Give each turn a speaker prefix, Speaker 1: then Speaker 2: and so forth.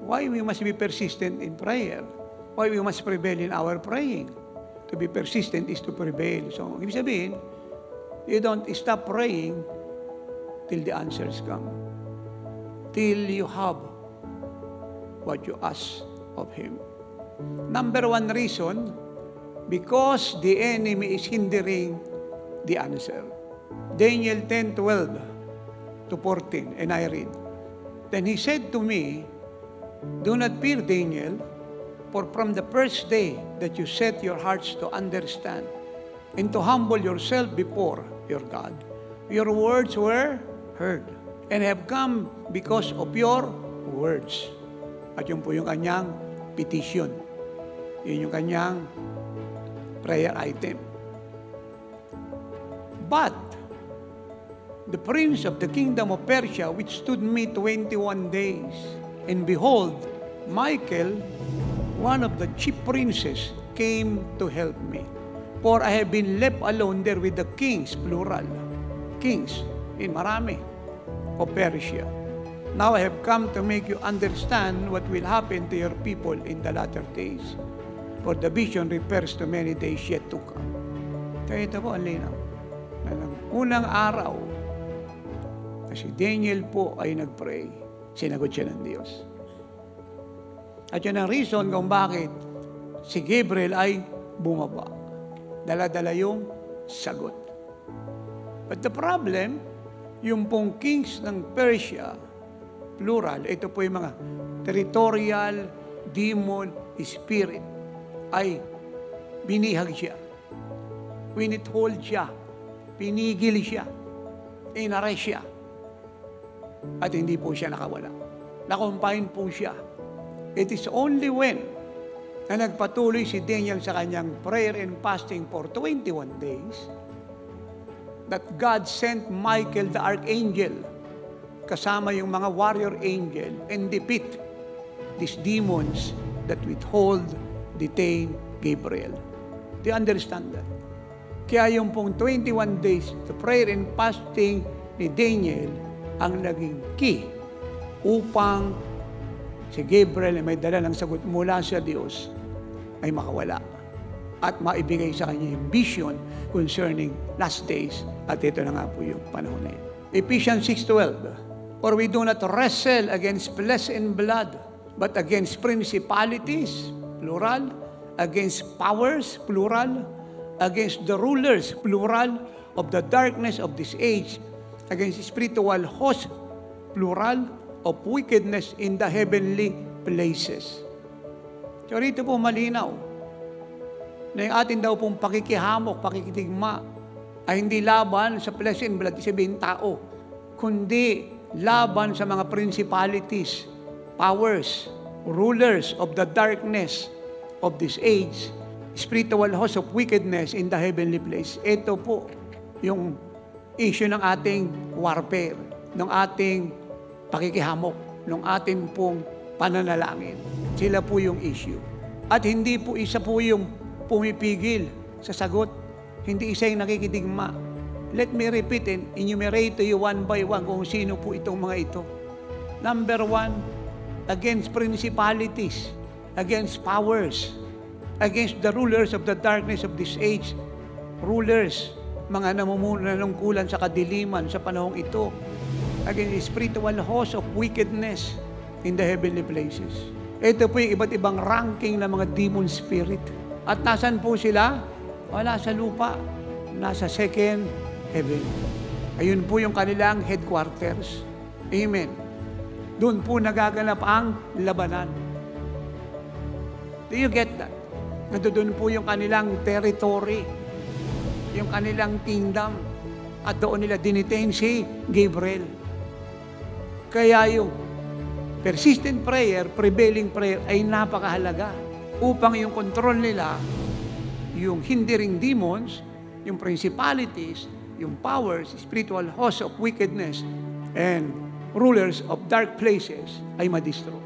Speaker 1: Why we must be persistent in prayer? Why we must prevail in our praying? To be persistent is to prevail. So, ibig sabihin, you don't stop praying till the answers come. Till you have what you ask of Him. Number one reason, because the enemy is hindering the answer. Daniel 10:12 to 14, and I read, Then he said to me, Do not fear, Daniel, for from the first day that you set your hearts to understand and to humble yourself before your God, your words were heard and have come because of your words. At yun po yung kanyang petition. Yun yung kanyang prayer item. But the prince of the kingdom of Persia withstood me 21 days. And behold, Michael, one of the chief princes, came to help me. For I have been left alone there with the kings, plural. Kings, in marami, of Persia. Now I have come to make you understand what will happen to your people in the latter days. For the vision refers to many days yet to come. Kaya ito po ang linaw. Unang araw, na si Daniel po ay nag-pray, sinagot siya ng Diyos. At yun ang reason kung bakit si Gabriel ay bumaba. Dala-dala yung sagot. But the problem, yung pong kings ng Persia, plural, ito po yung mga territorial demon spirit, ay binihag siya. Winithhold siya. Pinigil siya. Inarrest siya. At hindi po siya nakawala. Nakumpain po siya. It is only when na nagpatuloy si Daniel sa kanyang prayer and fasting for 21 days that God sent Michael the archangel kasama yung mga warrior angel and defeat these demons that withhold, detain Gabriel. Do you understand that? Kaya yung pong 21 days to prayer and fasting ni Daniel ang naging key upang si Gabriel ay may dala ng sagot mula sa Diyos ay makawala at maibigay sa kanya yung vision concerning last days. At ito na nga po yung panahon na yun. Ephesians 6:12, For we do not wrestle against flesh and blood, but against principalities, plural, against powers, plural, against the rulers, plural, of the darkness of this age, against spiritual hosts, plural, of wickedness in the heavenly places. So rito po malinaw na yung atin daw pong pakikihamok, pakikitigma, ay hindi laban sa flesh and blood, sabihin tao, kundi laban sa mga principalities, powers, rulers of the darkness of this age, spiritual host of wickedness in the heavenly place. Ito po yung issue ng ating warfare, ng ating pakikihamok, ng ating pong pananalangin. Sila po yung issue. At hindi po isa po yung pumipigil sa sagot. Hindi isa yung nakikidigma. Let me repeat and enumerate to you one by one kung sino po itong mga ito. Number one, against principalities, against powers, against the rulers of the darkness of this age. Rulers, mga nanungkulan sa kadiliman sa panahong ito. Against spiritual host of wickedness in the heavenly places. Ito po yung iba't ibang ranking ng mga demon spirit. At nasan po sila? Wala sa lupa. Nasa second heaven. Ayun po yung kanilang headquarters. Amen. Doon po nagaganap ang labanan. Do you get that? Nandoon po yung kanilang territory, yung kanilang kingdom, at doon nila dinitain si Gabriel. Kaya yung persistent prayer, prevailing prayer ay napakahalaga upang yung control nila, yung hindering demons, yung principalities, yung powers, spiritual hosts of wickedness, and rulers of dark places ay madistro.